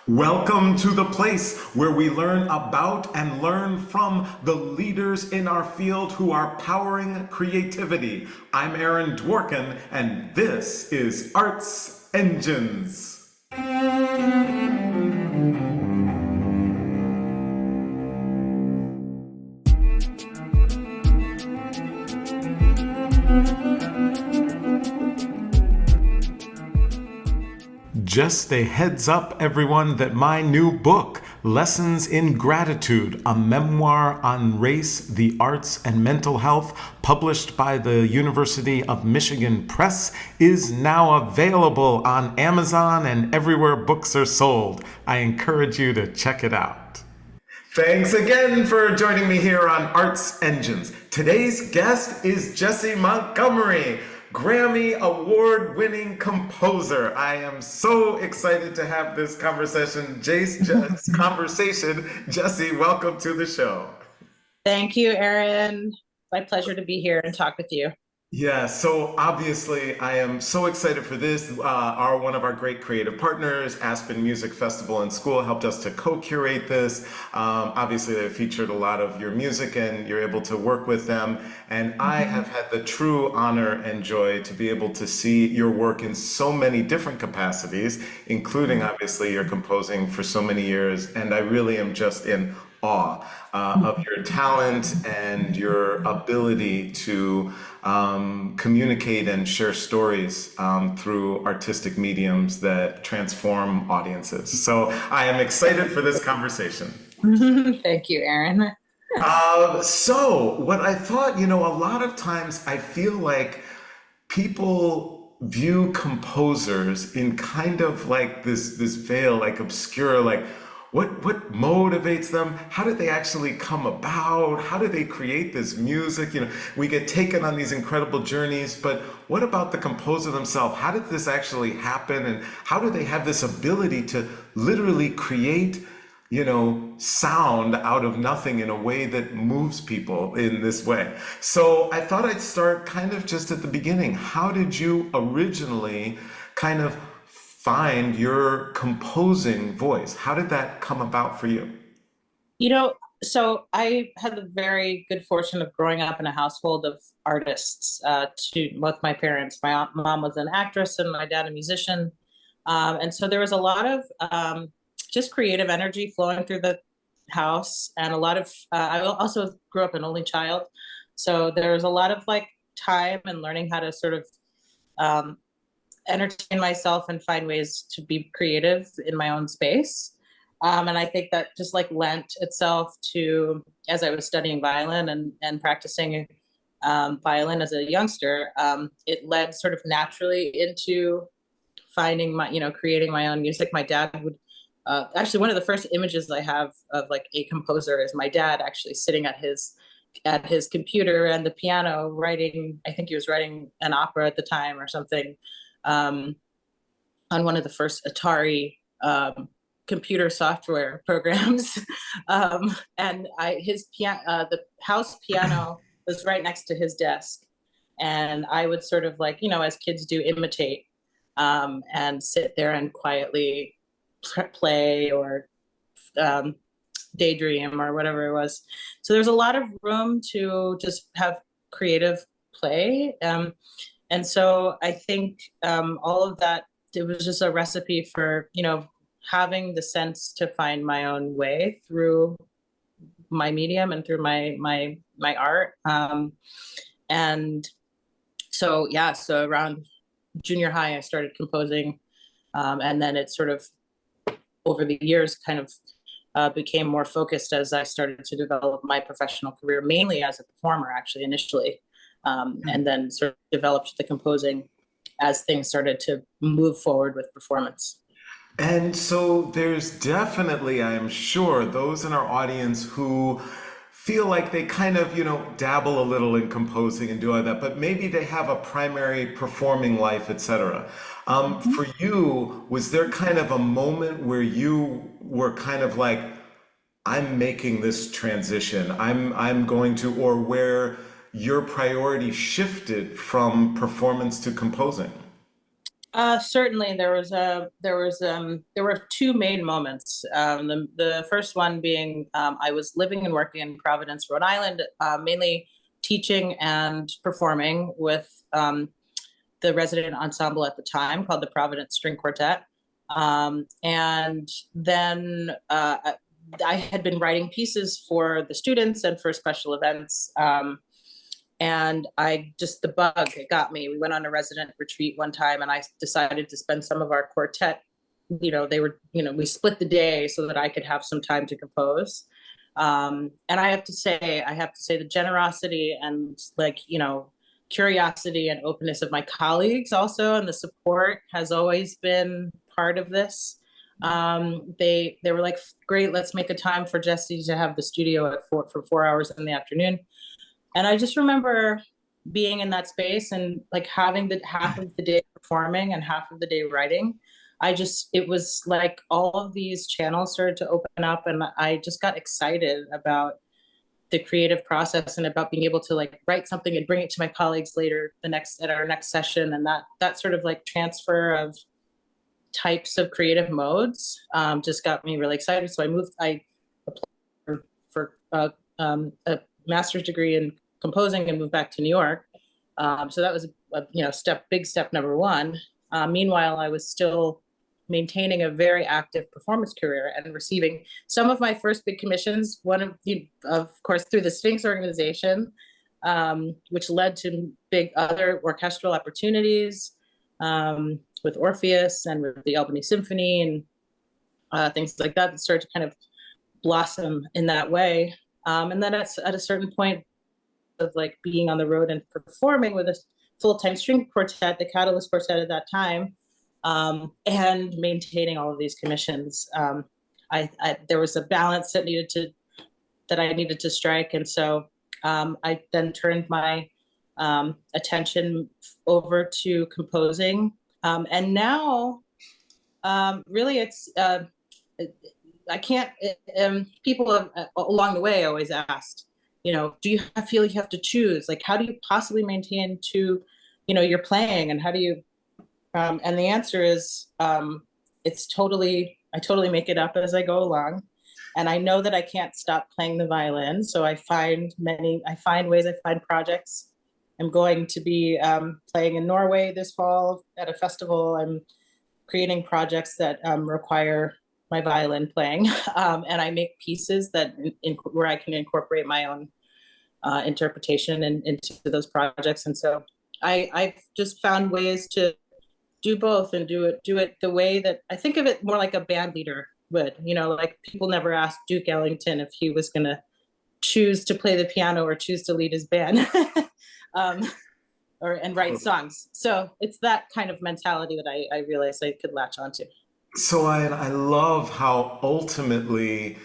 Welcome to the place where we learn about and learn from the leaders in our field who are powering creativity. I'm Aaron Dworkin, and this is Arts Engines. Just a heads up, everyone, that my new book, Lessons in Gratitude, a memoir on race, the arts, and mental health, published by the University of Michigan Press, is now available on Amazon and everywhere books are sold. I encourage you to check it out. Thanks again for joining me here on Arts Engines. Today's guest is Jessie Montgomery, Grammy award-winning composer. I am so excited to have this conversation. Jessie, welcome to the show. Thank you, Erin. My pleasure to be here and talk with you. Yeah, so obviously I am so excited for this. One of our great creative partners, Aspen Music Festival and School, helped us to co-curate this. Obviously they featured a lot of your music and you're able to work with them. And I have had the true honor and joy to be able to see your work in so many different capacities, including obviously your composing for so many years. And I really am just in awe of your talent and your ability to communicate and share stories through artistic mediums that transform audiences. So I am excited for this conversation. Thank you, Aaron. So what I thought, a lot of times I feel like people view composers in kind of like this veil, like obscure, like what motivates them? How did they actually come about? How do they create this music? We get taken on these incredible journeys, but what about the composer themselves? How did this actually happen? And how do they have this ability to literally create, sound out of nothing in a way that moves people in this way? So I thought I'd start kind of just at the beginning. How did you originally kind of find your composing voice? How did that come about for you? So I had the very good fortune of growing up in a household of artists, to both my parents. My mom was an actress and my dad a musician. And so there was a lot of just creative energy flowing through the house, and a lot of, I also grew up an only child. So there was a lot of like time and learning how to sort of entertain myself and find ways to be creative in my own space. And I think that just like lent itself to, as I was studying violin and practicing violin as a youngster, it led sort of naturally into finding creating my own music. My dad would, actually one of the first images I have of like a composer is my dad actually sitting at his computer and the piano writing. I think he was writing an opera at the time or something, on one of the first Atari computer software programs. And the house piano was right next to his desk. And I would sort of like, as kids do, imitate, and sit there and quietly play or daydream or whatever it was. So there's a lot of room to just have creative play. And so I think all of that, it was just a recipe for, having the sense to find my own way through my medium and through my art. And so, yeah, so around junior high, I started composing. And then it sort of, over the years, kind of became more focused as I started to develop my professional career, mainly as a performer, actually, initially. And then sort of developed the composing as things started to move forward with performance. And so there's definitely, I am sure, those in our audience who feel like they kind of, dabble a little in composing and do all that, but maybe they have a primary performing life, etc. For you, was there kind of a moment where you were kind of like, I'm making this transition, I'm going to, or where your priority shifted from performance to composing? Certainly, there were two main moments. The first one being I was living and working in Providence, Rhode Island, mainly teaching and performing with the resident ensemble at the time called the Providence String Quartet. And then I had been writing pieces for the students and for special events. And I just, the bug, it got me. We went on a resident retreat one time and I decided to spend some of our quartet, we split the day so that I could have some time to compose. And I have to say the generosity and curiosity and openness of my colleagues also, and the support has always been part of this. They were like, great, let's make a time for Jessie to have the studio for 4 hours in the afternoon. And I just remember being in that space and like having the half of the day performing and half of the day writing. It was like all of these channels started to open up and I just got excited about the creative process and about being able to like write something and bring it to my colleagues later at our next session. And that sort of like transfer of types of creative modes just got me really excited. So I applied for a master's degree in composing and moved back to New York. So that was big step number one. Meanwhile, I was still maintaining a very active performance career and receiving some of my first big commissions. Of course, through the Sphinx organization, which led to big other orchestral opportunities with Orpheus and with the Albany Symphony and things like that started to kind of blossom in that way. And then at a certain point of like being on the road and performing with a full-time string quartet, the Catalyst Quartet at that time, and maintaining all of these commissions, there was a balance that I needed to strike, and so I then turned my attention over to composing, and now really it's I can't. People have, along the way always asked, do you feel like you have to choose? Like, how do you possibly maintain your playing, and how do you? And the answer is, I totally make it up as I go along. And I know that I can't stop playing the violin. So I find projects. I'm going to be playing in Norway this fall at a festival. I'm creating projects that require my violin playing. And I make pieces where I can incorporate my own interpretation into those projects. And so I've just found ways to do both and do it the way that I think of it more like a band leader would. Like people never asked Duke Ellington if he was going to choose to play the piano or choose to lead his band and write songs. So it's that kind of mentality that I realized I could latch onto. So I love how ultimately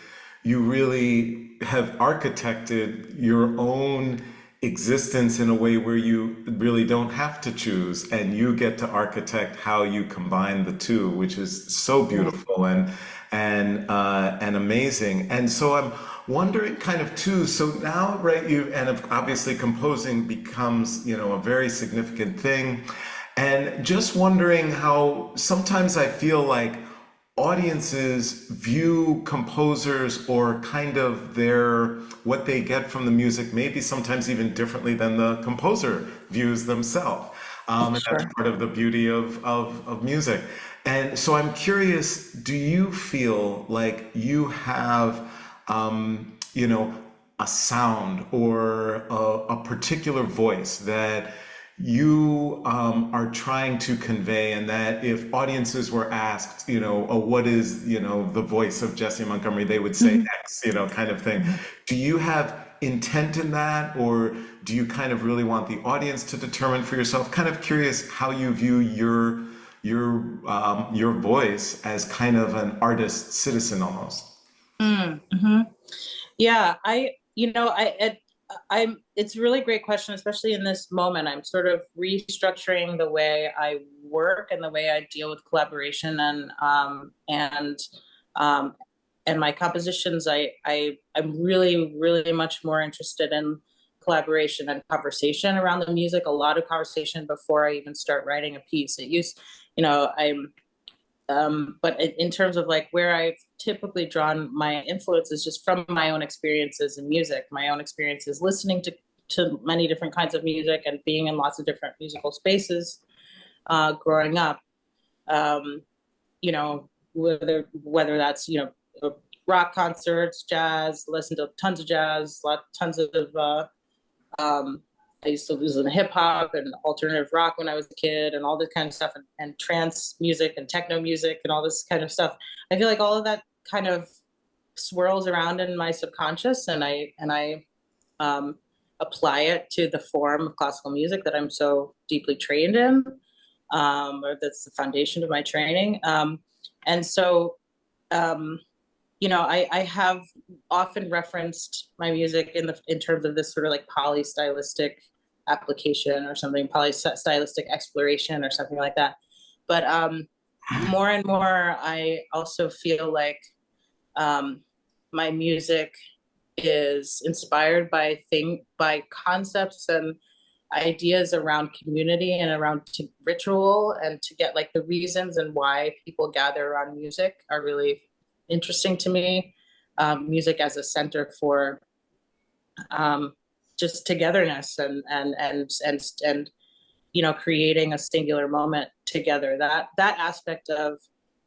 you really have architected your own existence in a way where you really don't have to choose and you get to architect how you combine the two, which is so beautiful and amazing. And so I'm wondering kind of too, so now, right, obviously composing becomes, a very significant thing. And just wondering how sometimes I feel like audiences view composers or kind of what they get from the music maybe sometimes even differently than the composer views themselves. And that's Sure. part of the beauty of music. And so I'm curious, do you feel like you have, a sound or a particular voice that you are trying to convey, and that if audiences were asked, what is, the voice of Jessie Montgomery, they would say X, kind of thing. Do you have intent in that, or do you kind of really want the audience to determine for yourself? Kind of curious how you view your voice as kind of an artist citizen almost. Mm-hmm. Yeah, it's a really great question, especially in this moment. I'm sort of restructuring the way I work and the way I deal with collaboration um, and my compositions. I'm really, really much more interested in collaboration and conversation around the music, a lot of conversation before I even start writing a piece. I'm but in terms of like where I've typically drawn my influences just from my own experiences in music, my own experiences listening to many different kinds of music and being in lots of different musical spaces growing up. Um, whether that's rock concerts, jazz, listen to tons of jazz, tons of um, I used to listen to hip hop and alternative rock when I was a kid and all this kind of stuff and trance music and techno music and all this kind of stuff. I feel like all of that kind of swirls around in my subconscious and I um, apply it to the form of classical music that I'm so deeply trained in, or that's the foundation of my training. And so um, I have often referenced my music in terms of this sort of like polystylistic application or something, polystylistic exploration or something like that. But more and more, I also feel like um, my music is inspired by concepts and ideas around community and around ritual, and to get like the reasons and why people gather around music are really interesting to me. Music as a center for just togetherness and creating a singular moment together. That aspect of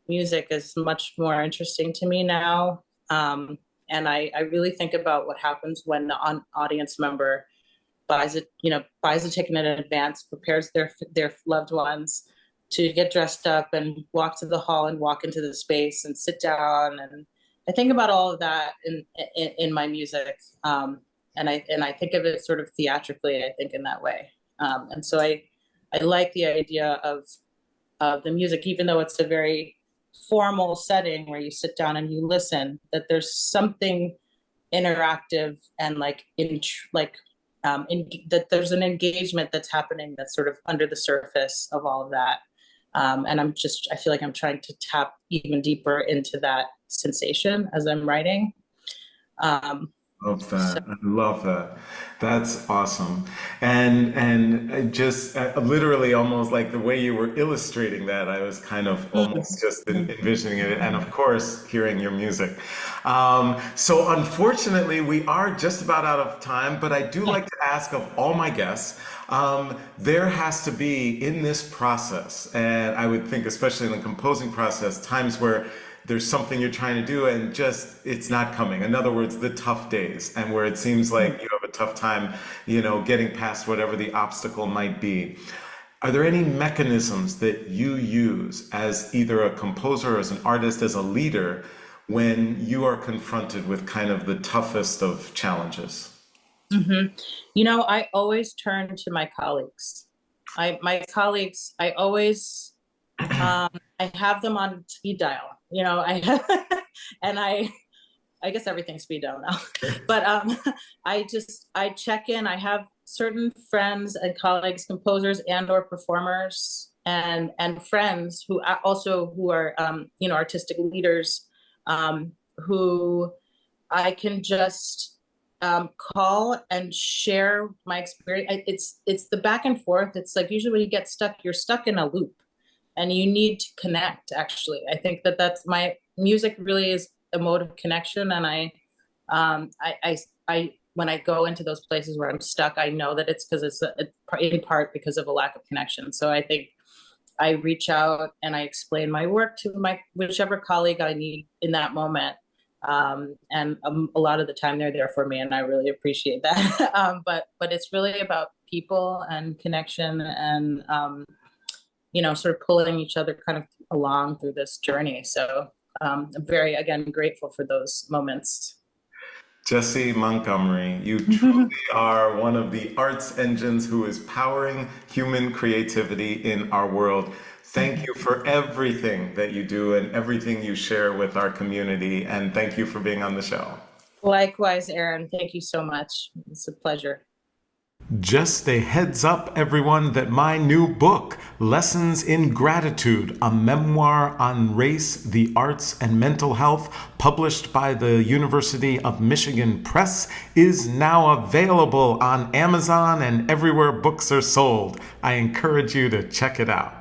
music is much more interesting to me now. And I really think about what happens when the audience member buys a ticket in advance, prepares their loved ones to get dressed up and walk to the hall and walk into the space and sit down. And I think about all of that in my music. And I think of it sort of theatrically, I think in that way. And so I like the idea of the music, even though it's a very formal setting where you sit down and you listen, that there's something interactive and that there's an engagement that's happening that's sort of under the surface of all of that. And I feel like I'm trying to tap even deeper into that sensation as I'm writing. Um, Love so, that. I love that. That's awesome. And I just literally almost like the way you were illustrating that, I was kind of almost just envisioning it. And of course, hearing your music. So unfortunately, we are just about out of time, but I do like to ask of all my guests, there has to be in this process, and I would think especially in the composing process, times where there's something you're trying to do and just it's not coming. In other words, the tough days, and where it seems like you have a tough time, getting past whatever the obstacle might be. Are there any mechanisms that you use as either a composer, as an artist, as a leader, when you are confronted with kind of the toughest of challenges? mhm. I always turn to my colleagues. My colleagues, I always um, I have them on speed dial. And I guess everything's speed dial now. But I check in. I have certain friends and colleagues, composers and or performers and friends who are artistic leaders, who I can just call and share my experience. It's the back and forth. It's like usually when you get stuck, you're stuck in a loop and you need to connect. Actually, I think that's my music really is a mode of connection. And I when I go into those places where I'm stuck, I know that it's because it's in part because of a lack of connection. So I think I reach out and I explain my work to my whichever colleague I need in that moment. And a lot of the time they're there for me, and I really appreciate that. But it's really about people and connection, and sort of pulling each other kind of along through this journey. So I'm very, again, grateful for those moments. Jessie Montgomery, you truly are one of the arts engines who is powering human creativity in our world. Thank you for everything that you do and everything you share with our community. And thank you for being on the show. Likewise, Aaron, thank you so much. It's a pleasure. Just a heads up, everyone, that my new book, Lessons in Gratitude, a memoir on race, the arts, and mental health, published by the University of Michigan Press, is now available on Amazon and everywhere books are sold. I encourage you to check it out.